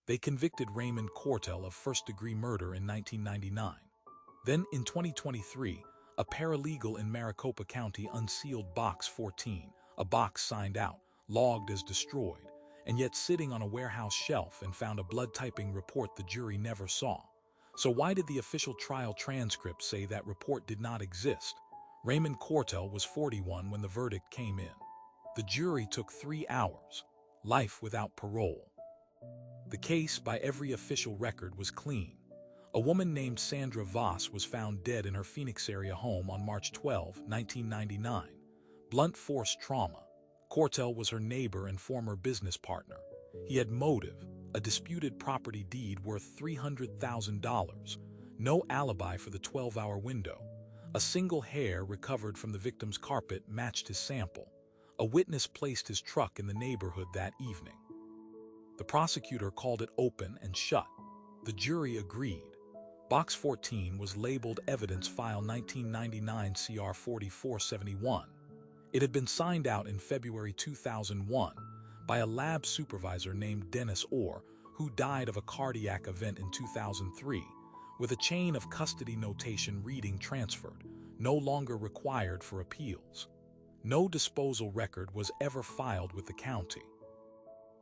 They convicted Raymond Cortell of first-degree murder in 1999. Then, in 2023, a paralegal in Maricopa County unsealed Box 14, a box signed out, logged as destroyed, and yet sitting on a warehouse shelf, and found a blood-typing report the jury never saw. So why did the official trial transcript say that report did not exist? Raymond Cortell was 41 when the verdict came in. The jury took 3 hours. Life without parole. The case, by every official record, was clean. A woman named Sandra Voss was found dead in her Phoenix area home on March 12, 1999. Blunt force trauma. Cortell was her neighbor and former business partner. He had motive, a disputed property deed worth $300,000, no alibi for the 12-hour window. A single hair recovered from the victim's carpet matched his sample. A witness placed his truck in the neighborhood that evening. The prosecutor called it open and shut. The jury agreed. Box 14 was labeled Evidence File 1999 CR 4471. It had been signed out in February 2001 by a lab supervisor named Dennis Orr, who died of a cardiac event in 2003, with a chain of custody notation reading transferred, no longer required for appeals. No disposal record was ever filed with the county.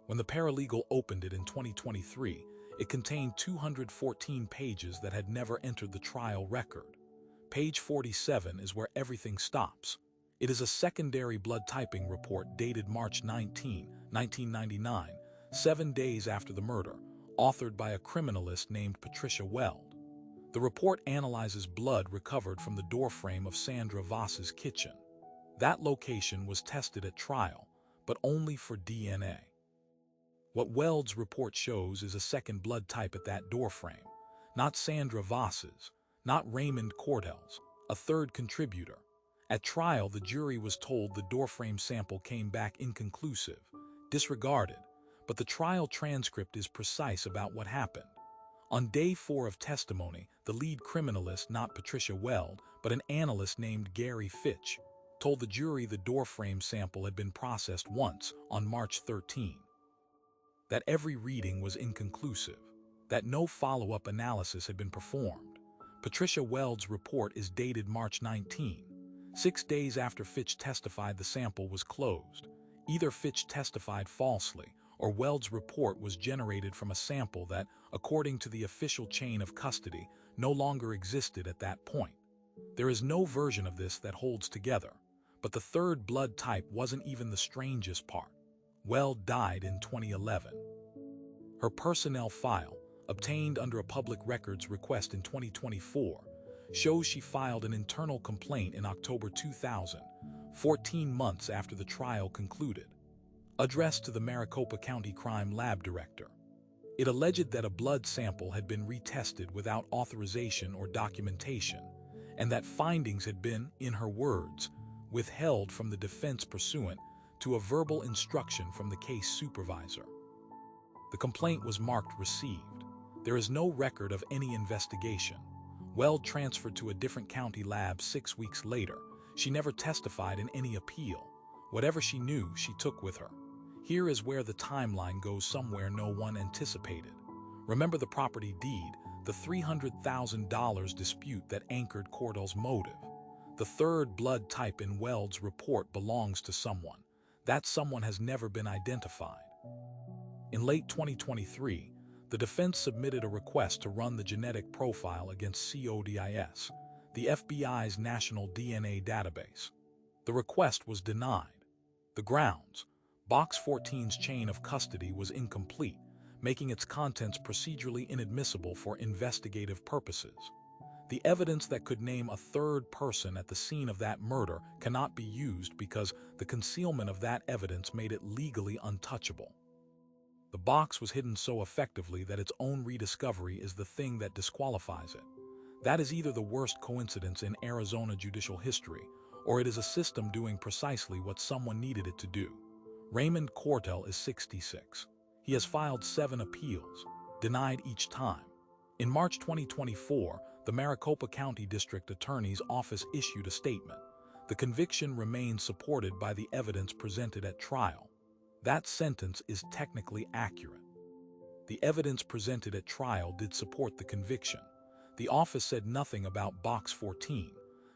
When the paralegal opened it in 2023, it contained 214 pages that had never entered the trial record. Page 47 is where everything stops. It is a secondary blood typing report dated March 19, 1999, 7 days after the murder, authored by a criminalist named Patricia Weld. The report analyzes blood recovered from the doorframe of Sandra Voss's kitchen. That location was tested at trial, but only for DNA. What Weld's report shows is a second blood type at that doorframe, not Sandra Voss's, not Raymond Cortell's, a third contributor. At trial, the jury was told the doorframe sample came back inconclusive, disregarded, but the trial transcript is precise about what happened. On day 4 of testimony, the lead criminalist, not Patricia Weld, but an analyst named Gary Fitch, told the jury the doorframe sample had been processed once on March 13. That every reading was inconclusive, that no follow-up analysis had been performed. Patricia Weld's report is dated March 19. 6 days after Fitch testified, the sample was closed. Either Fitch testified falsely, or Weld's report was generated from a sample that, according to the official chain of custody, no longer existed at that point. There is no version of this that holds together, but the third blood type wasn't even the strangest part. Weld died in 2011. Her personnel file, obtained under a public records request in 2024, shows she filed an internal complaint in October 2000, 14 months after the trial concluded, addressed to the Maricopa County Crime Lab Director. It alleged that a blood sample had been retested without authorization or documentation, and that findings had been, in her words, withheld from the defense pursuant to a verbal instruction from the case supervisor. The complaint was marked received. There is no record of any investigation. Weld transferred to a different county lab 6 weeks later. She never testified in any appeal. Whatever she knew, she took with her. Here is where the timeline goes somewhere no one anticipated. Remember the property deed, the $300,000 dispute that anchored Cortell's motive. The third blood type in Weld's report belongs to someone. That someone has never been identified. In late 2023, the defense submitted a request to run the genetic profile against CODIS, the FBI's national DNA database. The request was denied. The grounds: Box 14's chain of custody was incomplete, making its contents procedurally inadmissible for investigative purposes. The evidence that could name a third person at the scene of that murder cannot be used because the concealment of that evidence made it legally untouchable. The box was hidden so effectively that its own rediscovery is the thing that disqualifies it. That is either the worst coincidence in Arizona judicial history, or it is a system doing precisely what someone needed it to do. Raymond Cortell is 66. He has filed 7 appeals, denied each time. In March 2024, the Maricopa County District Attorney's Office issued a statement. The conviction remains supported by the evidence presented at trial. That sentence is technically accurate. The evidence presented at trial did support the conviction. The office said nothing about Box 14,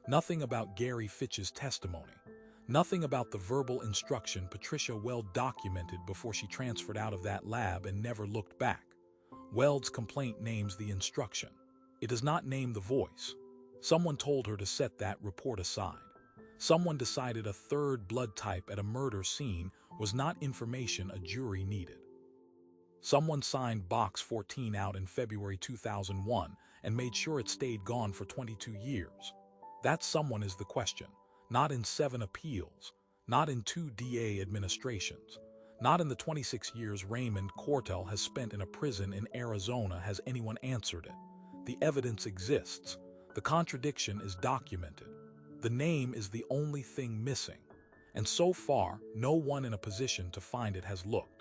nothing about Gary Fitch's testimony, nothing about the verbal instruction Patricia Weld documented before she transferred out of that lab and never looked back. Weld's complaint names the instruction. It does not name the voice. Someone told her to set that report aside. Someone decided a third blood type at a murder scene was not information a jury needed. Someone signed Box 14 out in February 2001 and made sure it stayed gone for 22 years. That someone is the question, not in 7 appeals, not in 2 DA administrations, not in the 26 years Raymond Cortell has spent in a prison in Arizona has anyone answered it. The evidence exists. The contradiction is documented. The name is the only thing missing, and so far, no one in a position to find it has looked.